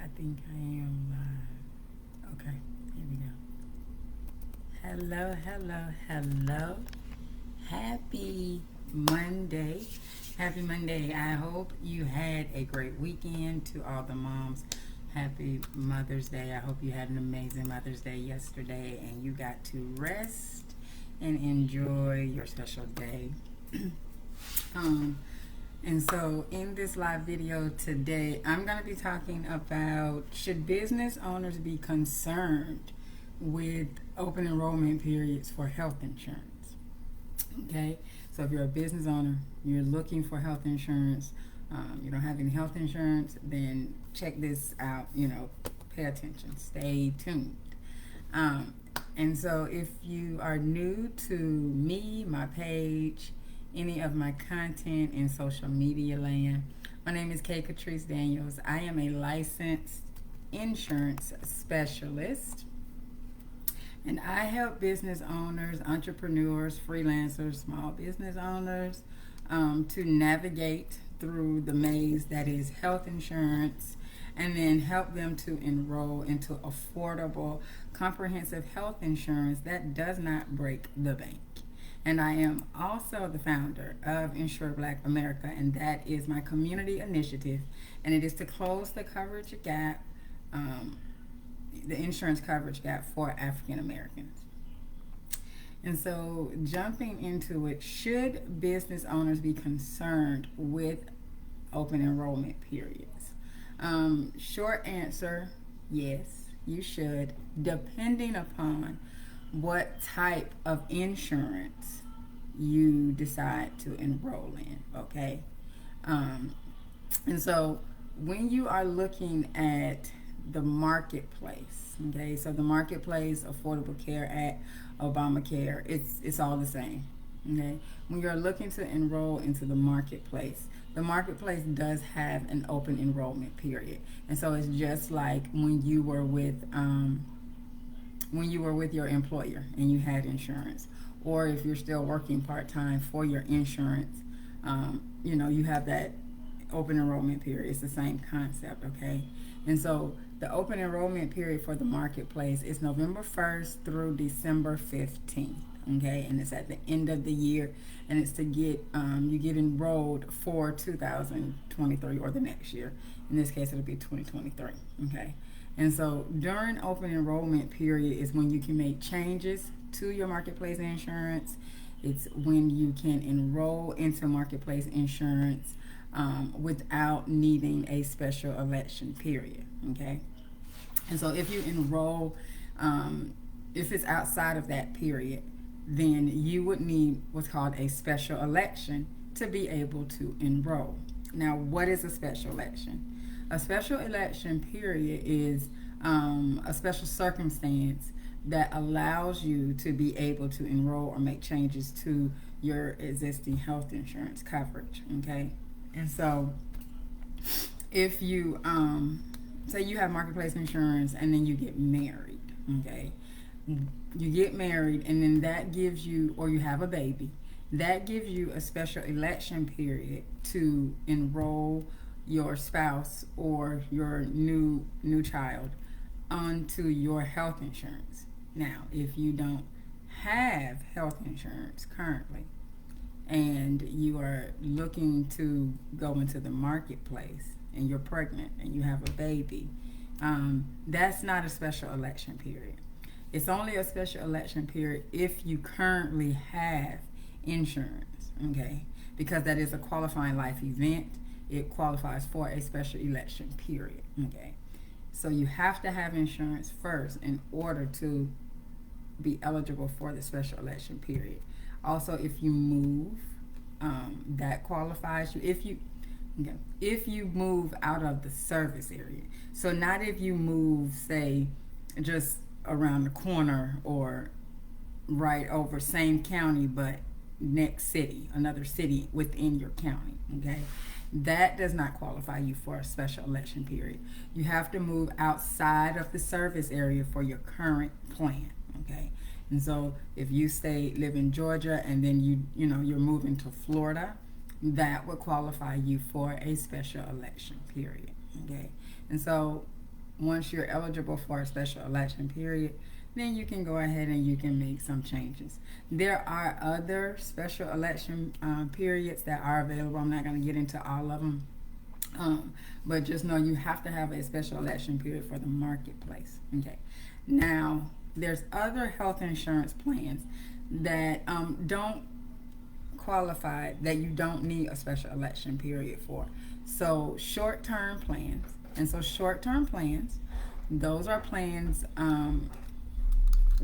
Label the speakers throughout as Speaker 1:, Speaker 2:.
Speaker 1: I think I am live. Okay, here we go. Hello, hello, hello. Happy Monday. Happy Monday. I hope you had a great weekend. To all the moms, happy Mother's Day. I hope you had an amazing Mother's Day yesterday and you got to rest and enjoy your special day. um, And so, in this live video today, I'm going to be talking about, should business owners be concerned with open enrollment periods for health insurance? Okay, so if you're a business owner, you're looking for health insurance, you don't have any health insurance, then check this out, pay attention, stay tuned. Um, and so, if you are new to me, my page, any of my content in social media land, my name is Katrice-The. I am a licensed insurance specialist, and I help business owners, entrepreneurs, freelancers, small business owners to navigate through the maze that is health insurance, and then help them to enroll into affordable, comprehensive health insurance that does not break the bank. And I am also the founder of Insure Black America, and that is my community initiative, and it is to close the coverage gap, the insurance coverage gap for African Americans. And so, jumping into it, should business owners be concerned with open enrollment periods? Short answer, yes, you should, depending upon what type of insurance you decide to enroll in, okay? And so when you are looking at the marketplace, okay, so the marketplace, Affordable Care Act, Obamacare, it's all the same, okay? When you're looking to enroll into the marketplace does have an open enrollment period. And so it's just like when you were with your employer and you had insurance, or if you're still working part-time for your insurance, you have that open enrollment period. It's the same concept, okay? And so the open enrollment period for the marketplace is November 1st through December 15th, okay? And it's at the end of the year, and it's to get you get enrolled for 2023 or the next year. In this case, it'll be 2023, okay? And so during open enrollment period is when you can make changes to your marketplace insurance. It's when you can enroll into marketplace insurance without needing a special election period, okay? And so if you enroll, if it's outside of that period, then you would need what's called a special election to be able to enroll. Now, what is a special election? A special election period is a special circumstance that allows you to be able to enroll or make changes to your existing health insurance coverage, okay? And so if you say you have marketplace insurance and then you get married, okay? You get married and then that gives you, or you have a baby, that gives you a special election period to enroll your spouse or your new child onto your health insurance. Now, if you don't have health insurance currently and you are looking to go into the marketplace and you're pregnant and you have a baby, that's not a special election period. It's only a special election period if you currently have insurance, okay? Because that is a qualifying life event. It qualifies for a special election period, okay? So you have to have insurance first in order to be eligible for the special election period. Also, if you move, that qualifies you. If you move out of the service area, so not if you move, say, just around the corner or right over same county but next city, another city within your county, okay? That does not qualify you for a special election period. You have to move outside of the service area for your current plan, okay? And so if you live in Georgia and then you're moving to Florida, that would qualify you for a special election period, okay? And so once you're eligible for a special election period, then you can go ahead and you can make some changes. There are other special election periods that are available. I'm not going to get into all of them. But just know you have to have a special election period for the marketplace. Okay. Now, there's other health insurance plans that don't qualify, that you don't need a special election period for. So, short-term plans. And so, short-term plans, those are plans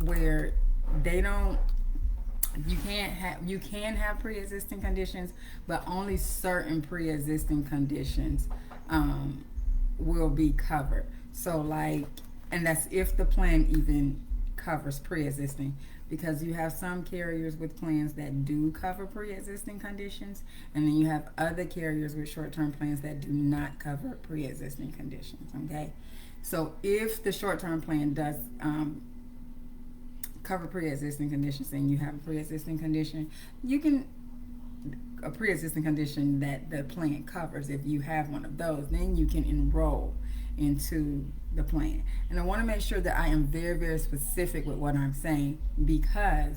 Speaker 1: where they don't, you can have pre-existing conditions, but only certain pre-existing conditions will be covered. So like, and that's if the plan even covers pre-existing, because you have some carriers with plans that do cover pre-existing conditions, and then you have other carriers with short-term plans that do not cover pre-existing conditions. Okay, so if the short-term plan does cover pre-existing conditions and you have a pre-existing condition, you can, a pre-existing condition that the plan covers, if you have one of those, then you can enroll into the plan. And I want to make sure that I am very, very specific with what I'm saying, because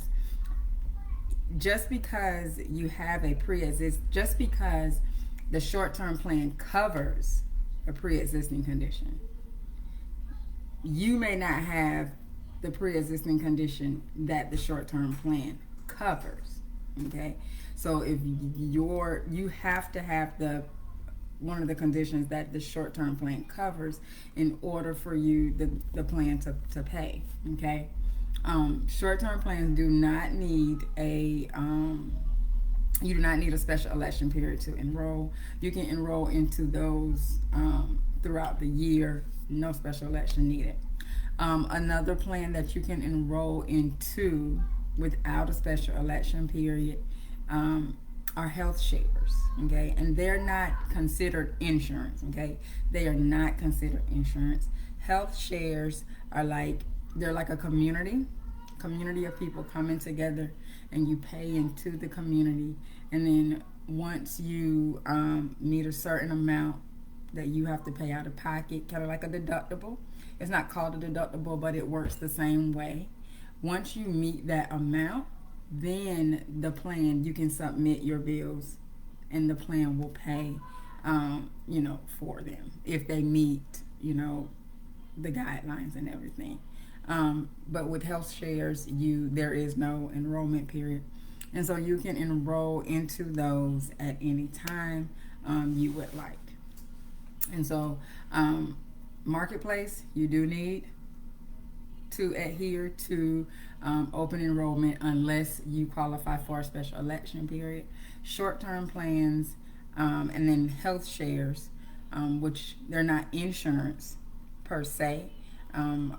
Speaker 1: just because you have a just because the short-term plan covers a pre-existing condition, you may not have the pre-existing condition that the short-term plan covers. Okay, so if you have to have the one of the conditions that the short-term plan covers in order for you the plan to pay. Okay, short-term plans do not need a you do not need a special election period to enroll. You can enroll into those throughout the year. No special election needed. Another plan that you can enroll into without a special election period are health shares. Okay, and they're not considered insurance. Okay, they are not considered insurance. Health shares are they're like a community of people coming together, and you pay into the community, and then once you meet a certain amount that you have to pay out of pocket, kind of like a deductible. It's not called a deductible, but it works the same way. Once you meet that amount, then the plan, you can submit your bills and the plan will pay, for them if they meet, the guidelines and everything. But with health shares, there is no enrollment period. And so you can enroll into those at any time you would like. And so, marketplace, you do need to adhere to open enrollment unless you qualify for a special election period. Short-term plans, and then health shares, which they're not insurance per se,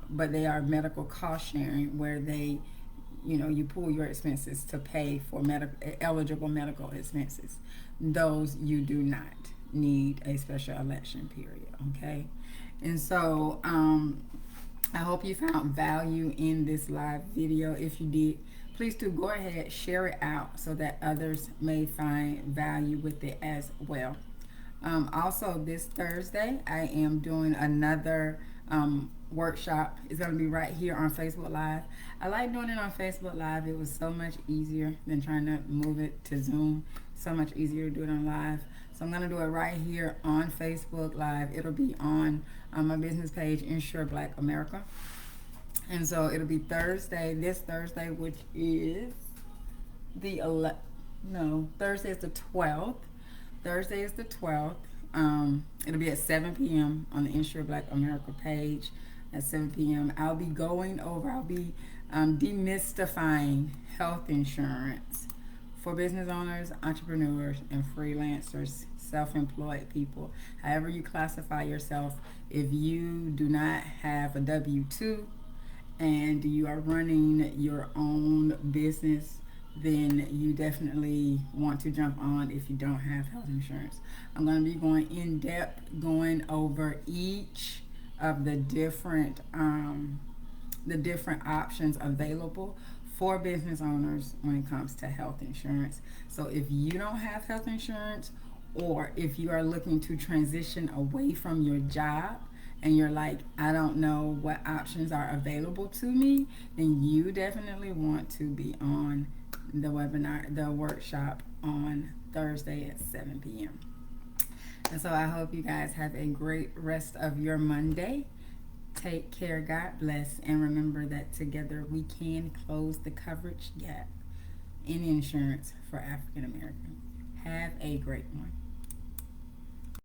Speaker 1: but they are medical cost sharing, where they, you pool your expenses to pay for eligible medical expenses. Those you do not need a special election period. Okay, and so I hope you found value in this live video. If you did, please do go ahead, share it out so that others may find value with it as well. Also, this Thursday, I am doing another workshop. It's going to be right here on Facebook Live. I like doing it on Facebook Live. It was so much easier than trying to move it to Zoom. So much easier to do it on live. So I'm going to do it right here on Facebook Live. It'll be on my business page, Insure Black America. And so it'll be this Thursday, which is Thursday is the 12th. Thursday is the 12th. It'll be at 7 p.m. on the Insure Black America page at 7 p.m. I'll be demystifying health insurance for business owners, entrepreneurs, and freelancers, self-employed people. However you classify yourself, if you do not have a W-2 and you are running your own business, then you definitely want to jump on if you don't have health insurance. I'm going to be going in depth, going over each of the different options available for business owners when it comes to health insurance. So if you don't have health insurance, or if you are looking to transition away from your job and you're like, I don't know what options are available to me, then you definitely want to be on the webinar, the workshop on Thursday at 7 p.m. And so I hope you guys have a great rest of your Monday. Take care, God bless, and remember that together we can close the coverage gap in insurance for African Americans. Have a great one.